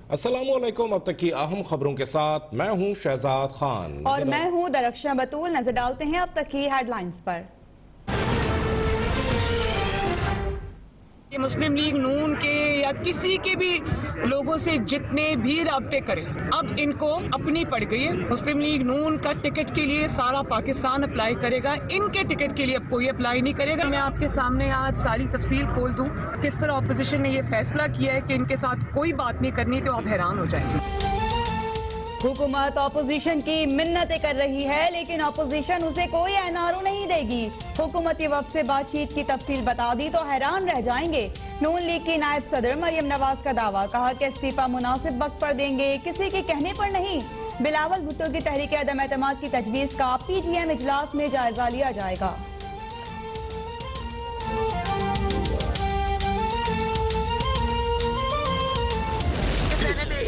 अस्सलामुअलैकुम। अब तक की अहम खबरों के साथ मैं हूं शहजाद खान और मैं हूं दरख्शां बतूल। नजर डालते हैं अब तक की हेडलाइंस पर। मुस्लिम लीग नून के या किसी के भी लोगों से जितने भी राब्ते करें, अब इनको अपनी पड़ गई है। मुस्लिम लीग नून का टिकट के लिए सारा पाकिस्तान अप्लाई करेगा, इनके टिकट के लिए अब कोई अप्लाई नहीं करेगा। मैं आपके सामने आज सारी तफसील खोल दूं किस तरह अपोजिशन ने ये फैसला किया है कि इनके साथ कोई बात नहीं करनी, तो आप हैरान हो जाएंगे। हुकूमत अपोजिशन की मिन्नतें कर रही है, लेकिन अपोजिशन उसे कोई एनआरओ नहीं देगी। हुकूमती वक्त से बातचीत की तफसील बता दी तो हैरान रह जाएंगे। नून लीग की नायब सदर मरियम नवाज का दावा, कहा कि इस्तीफा मुनासिब वक्त पर देंगे, किसी के कहने पर नहीं। बिलावल भुट्टो की तहरीक अदम एतमाद की तजवीज का पीटीएम इजलास में जायजा लिया जाएगा।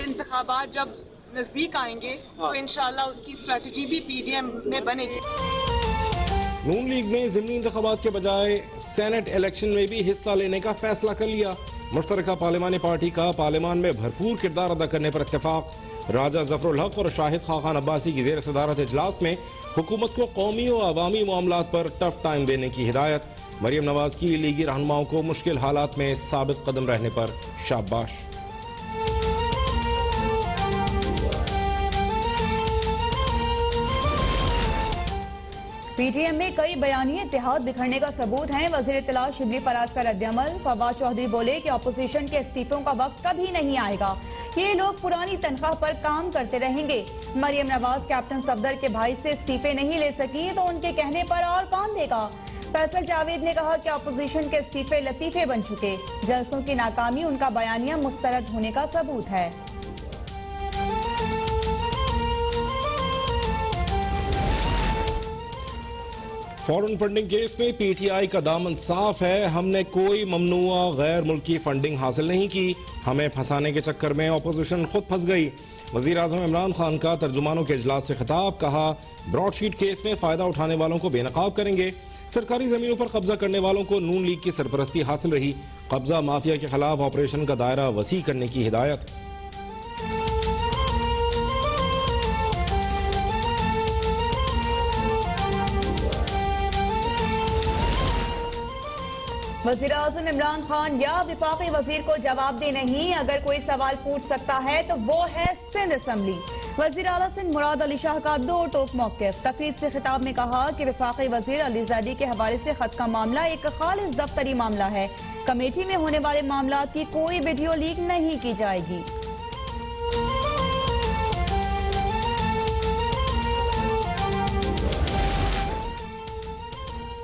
इंतखाबात जब नजदीक आएंगे तो इंशाल्लाह उसकी स्ट्रेटजी भी पीडीएम में बनेगी। नून लीग ने ज़िमनी इंतखाबात के बजाय सेनेट इलेक्शन में भी हिस्सा लेने का फैसला कर लिया। मुश्तरका पार्लिमानी पार्टी का पार्लिमान में भरपूर किरदार अदा करने पर इत्तेफाक। राजा जफरुल हक और शाहिद खान अब्बासी की जेर सदारत इजलास में हुकूमत को कौमी और अवामी मामलात पर टफ टाइम देने की हिदायत। मरियम नवाज की लीगी रहनुमाओं को मुश्किल हालात में साबित कदम रहने पर शाबाश। पीटीएम में कई बयानी इत्तेहाद बिखरने का सबूत है। वजीर इत्तला शिबली फराज का रद्दअमल। फवाद चौधरी बोले कि अपोजिशन के इस्तीफों का वक्त कभी नहीं आएगा, ये लोग पुरानी तनख्वाह पर काम करते रहेंगे। मरियम नवाज कैप्टन सफदर के भाई से इस्तीफे नहीं ले सकी तो उनके कहने पर और कौन देगा। फैसल जावेद ने कहा कि अपोजिशन के इस्तीफे लतीफे बन चुके, जलसों की नाकामी उनका बयानिया मुस्तरद होने का सबूत है। फॉरेन फंडिंग केस में पीटीआई का दामन साफ है। हमने कोई ममनुआ गैर मुल्की फंडिंग हासिल नहीं की, हमें फंसाने के चक्कर में अपोजिशन खुद फंस गई। वजीर आजम इमरान खान का तर्जुमानों के इजलास से खिताब, कहा ब्रॉडशीट केस में फायदा उठाने वालों को बेनकाब करेंगे। सरकारी जमीनों पर कब्जा करने वालों को नून लीग की सरपरस्ती हासिल रही। कब्जा माफिया के खिलाफ ऑपरेशन का दायरा वसी करने की हिदायत। वज़ीर आज़म इमरान खान या वफाकी वजीर को जवाब दे नहीं, अगर कोई सवाल पूछ सकता है तो वो है सिंध असम्बली। वज़ीर आला सिंध मुराद अली शाह का दो टोक मौक़िफ़। तकरीब से खिताब में कहा कि वफाकी वजीर अली ज़ैदी के हवाले से खत का मामला एक खालिस दफ्तरी मामला है, कमेटी में होने वाले मामलात की कोई वीडियो लीक नहीं की जाएगी।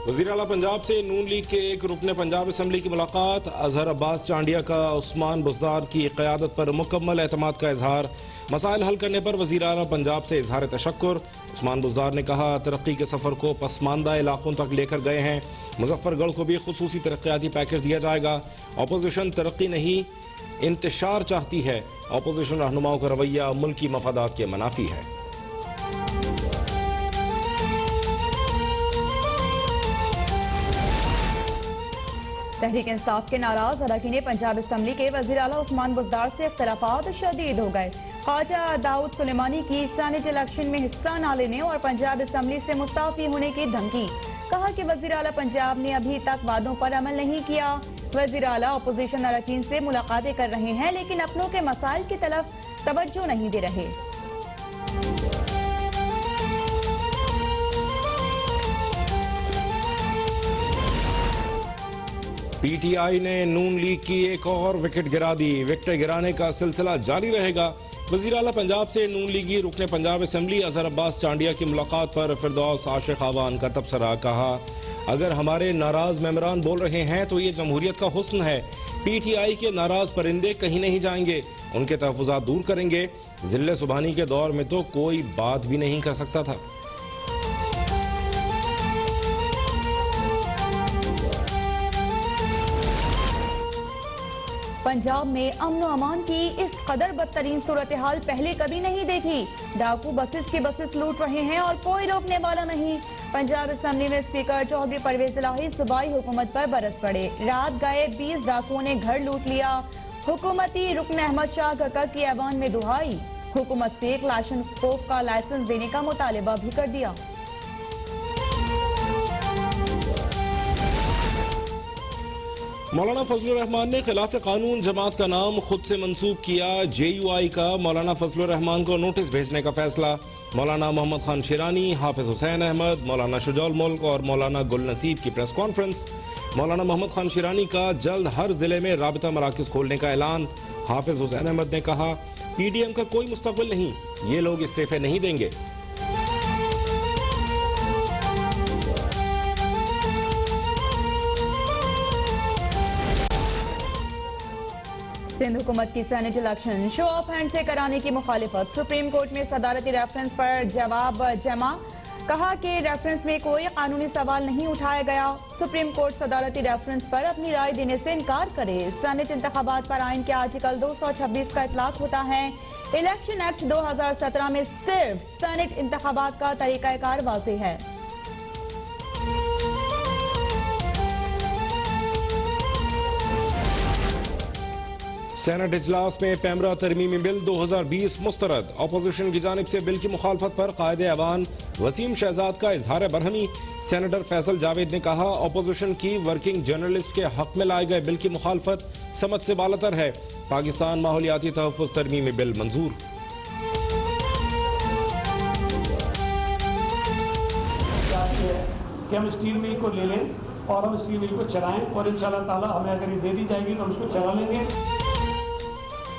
वज़ीर आला पंजाब से नून लीग के एक रुकने पंजाब असम्बली की मुलाकात। अजहर अब्बास चांडिया का उस्मान बुज़दार की क़यादत पर मुकम्मल एतमाद का इजहार। मसाइल हल करने पर वज़ीर आला पंजाब से इजहार तशक्कुर। उस्मान बुज़दार ने कहा तरक्की के सफ़र को पसमानदा इलाकों तक लेकर गए हैं। मुजफ्फरगढ़ को भी खुसूसी तरक्याती पैकेज दिया जाएगा। अपोजिशन तरक्की नहीं इंतशार चाहती है। अपोजिशन रहनुमाओं का रवैया मुल्की मफादात के मनाफी है। तहरीक इंसाफ के नाराज अरकान पंजाब असम्बली के वज़ीर आला उस्मान बुज़दार से इख्तिलाफात शदीद हो गए। ख्वाजा दाऊद सुलेमानी की सेनेट इलेक्शन में हिस्सा न लेने और पंजाब असम्बली से मुस्ताफी होने की धमकी। कहा कि वज़ीर आला पंजाब ने अभी तक वादों पर अमल नहीं किया। वज़ीर आला अपोजिशन अरकान से मुलाकातें कर रहे हैं, लेकिन अपनों के मसाइल की तरफ तवज्जो नहीं दे रहे। पीटीआई ने नून लीग की एक और विकेट गिरा दी। विकेट गिराने का सिलसिला जारी रहेगा। वज़ीर आला पंजाब से नून लीगी रुकने पंजाब असम्बली अजहर अब्बास चांडिया की मुलाकात पर फिरदौस आशिक आवान का तबसरा। कहा अगर हमारे नाराज मेंबरान बोल रहे हैं तो ये जमहूरियत का हुस्न है। पीटीआई के नाराज परिंदे कहीं नहीं जाएंगे, उनके तहफ़्फ़ुज़ात दूर करेंगे। ज़िल्ले सुबहानी के दौर में तो कोई बात भी नहीं कर सकता था। पंजाब में अमन व अमान की इस कदर बदतरीन सूरत हाल पहले कभी नहीं देखी। डाकू बसेस की बसेस लूट रहे हैं और कोई रोकने वाला नहीं। पंजाब असम्बली में स्पीकर चौधरी परवेज इलाही सूबाई हुकूमत पर बरस पड़े। रात गए 20 डाकुओं ने घर लूट लिया। हुकूमती रुकन अहमद शाह कक्कर की ऐवान में दुहाई, हुकूमत से क्लाशनकोफ का लाइसेंस देने का मुतालिबा भी कर दिया। मौलाना फजलुर रहमान ने खिलाफ कानून जमात का नाम खुद से मंसूब किया। JUI का मौलाना फजलुर रहमान को नोटिस भेजने का फैसला। मौलाना मोहम्मद खान शिरानी, हाफिज हुसैन अहमद, मौलाना शुजाउल मुल्क और मौलाना गुल नसीब की प्रेस कॉन्फ्रेंस। मौलाना मोहम्मद खान शिरानी का जल्द हर जिले में राबिता मराकज खोलने का ऐलान। हाफिज हुसैन अहमद ने कहा, PDM का कोई मुस्तकबिल नहीं, ये लोग इस्तीफे नहीं देंगे। सिंध हुकूमत की senate election show off hand से कराने की मुखालिफत, सुप्रीम कोर्ट में सदारती रेफरेंस पर जवाब जमा। कहा कि रेफरेंस में कोई कानूनी सवाल नहीं उठाया गया। सुप्रीम कोर्ट सदारती रेफरेंस पर अपनी राय देने से इनकार करे। सेनेट इंतखाबात पर आइन के आर्टिकल 226 का इतलाक होता है। इलेक्शन एक्ट 2017 में सिर्फ सेनेट इंतखाबात का तरीकाकार वाज़ेह है। सेनेट इजलास में पैमरा तरमीमी बिल 2020 मुस्तरद। अपोजिशन की जानिब से बिल की मुखालफत पर कायदे ऐवान वसीम शहजाद का इजहार बरहमी। सेनेटर फैसल जावेद ने कहा, अपोजिशन की वर्किंग जर्नलिस्ट के हक में लाए गए बिल की मुखालफत समझ से बालातर है। पाकिस्तान माहौलियाती तहफ़्फ़ुज़ तरमीमी बिल मंजूर। कि हम स्टील मिल को ले लें और हम स्टील मिल को चलाएं और इंशाल्लाह ताला हमें अगर ये दे दी जाएगी तो हम उसको चला लेंगे।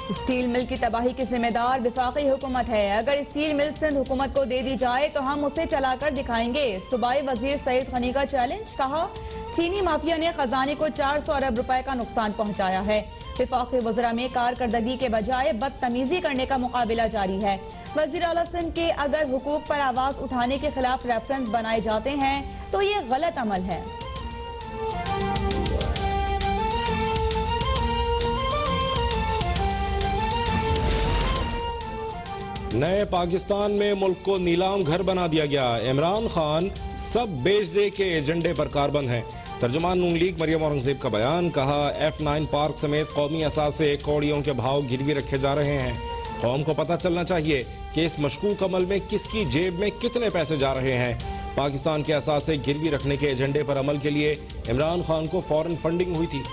स्टील मिल की तबाही की जिम्मेदार विफाकी हुकूमत है। अगर स्टील मिल सिंध हुकूमत को दे दी जाए तो हम उसे चलाकर दिखाएंगे। सूबाई वजीर सईद खनी का चैलेंज। कहा, चीनी माफिया ने खजाने को 400 अरब रुपए का नुकसान पहुंचाया है। विफाकी वज़रा में कारकर्दगी के बजाय बदतमीजी करने का मुकाबला जारी है। वज़ीर आला सिंध के अगर हुकूक पर आवाज उठाने के खिलाफ रेफरेंस बनाए जाते हैं तो ये गलत अमल है। नए पाकिस्तान में मुल्क को नीलाम घर बना दिया गया। इमरान खान सब बेच दे के एजेंडे पर कारबंद हैं। तर्जुमान नून लीग मरियम औरंगजेब का बयान। कहा, F9 पार्क समेत कौमी असासे कौड़ियों के भाव गिरवी रखे जा रहे हैं। कौम को पता चलना चाहिए कि इस मशकूक अमल में किसकी जेब में कितने पैसे जा रहे हैं। पाकिस्तान के असासे गिरवी रखने के एजेंडे पर अमल के लिए इमरान खान को फौरन फंडिंग हुई थी।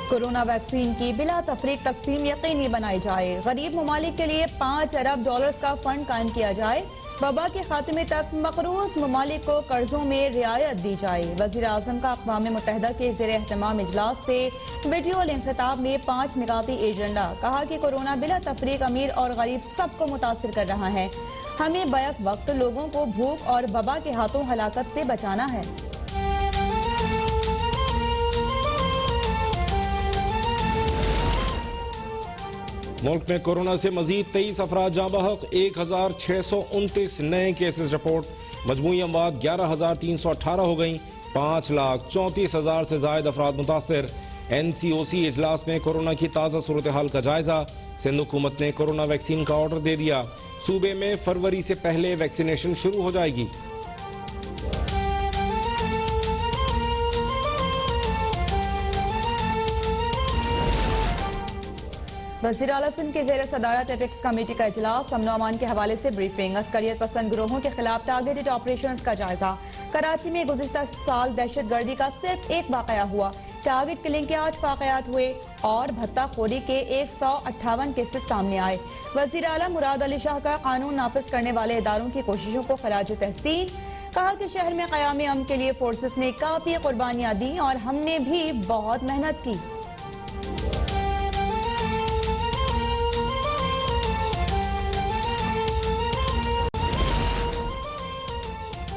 कोरोना वैक्सीन की बिला तफरीक तकसीम यकीनी बनाई जाए। गरीब ममालिक के लिए 5 अरब डॉलर्स का फंड कायम किया जाए। वबा के खात्मे तक मकरूज ममालिक को कर्जों में रियायत दी जाए। वज़ीर आज़म का अक़वाम मुत्तहिदा के ज़ेर एहतमाम इजलास से वीडियो लिंक खिताब में 5 निकाती एजेंडा। कहा कि कोरोना बिला तफरीक अमीर और गरीब सबको मुतासिर कर रहा है। हमें बैक वक्त लोगों को भूख और वबा के हाथों हलाकत से बचाना है। मुल्क में कोरोना से मजीद 23 अफराद जाँ बहक। 1629 नए केसेस रिपोर्ट। मजमूई अमवात 11,318 हो गई। 5,34,000 से जायद अफराद मुतासर। NCOC इजलास में कोरोना की ताज़ा सूरत हाल का जायजा। सिंध हुकूमत ने कोरोना वैक्सीन का ऑर्डर दे दिया। सूबे में फरवरी से पहले वैक्सीनेशन शुरू हो जाएगी। वज़ीर आला सिंध के ज़ेर सदारत एपिक्स कमेटी का इजलास। अमन अमान के हवाले से ब्रीफिंग। अस्करियत पसंद गिरोहों के खिलाफ टारगेटेड ऑपरेशंस का जायजा। कराची में गुज़िश्ता साल दहशत गर्दी का सिर्फ एक वाकया हुआ। टारगेट किलिंग के 8 वाकयात हुए और भत्ताखोरी के 158 केसेस सामने आए। वज़ीर आला मुराद अली शाह का कानून नाफिज करने वाले इदारों की कोशिशों को खराज तहसीन। कहा कि शहर में क़याम अमन के लिए फोर्सेस ने काफी कुर्बानियां दी और हमने भी बहुत मेहनत की।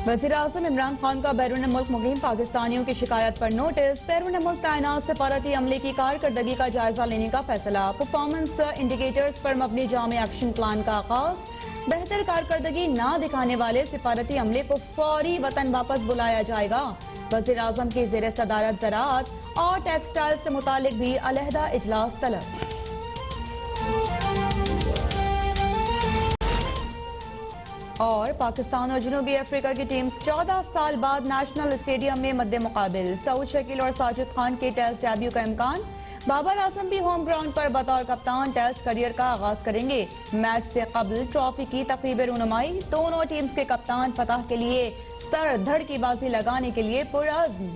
वज़ीर आज़म इमरान खान का बैरून मुल्क मुकीम पाकिस्तानियों की शिकायत पर नोटिस। बैरून मुल्क तैनात सिफारती अमले की कारकर्दगी का जायजा लेने का फैसला। परफॉर्मेंस इंडिकेटर्स पर मबनी जामे एक्शन प्लान का आगाज। बेहतर कारकर्दगी न दिखाने वाले सिफारती अमले को फौरी वतन वापस बुलाया जाएगा। वज़ीर आज़म की ज़ेर सदारत ज़राअत और टेक्सटाइल से मुतालिक भी अलहदा इजलास तलब। और पाकिस्तान और जनूबी अफ्रीका की टीम्स 14 साल बाद नेशनल स्टेडियम में मद्दे मुकाबिल। सऊद शकील और साजिद खान के टेस्ट डेब्यू का इम्कान। बाबर आजम भी होम ग्राउंड पर बतौर कप्तान टेस्ट करियर का आगाज करेंगे। मैच से कबल ट्रॉफी की तकरीब रुनुमाई। दोनों टीम्स के कप्तान फतह के लिए सर धड़ की बाजी लगाने के लिए पुरअज़्म।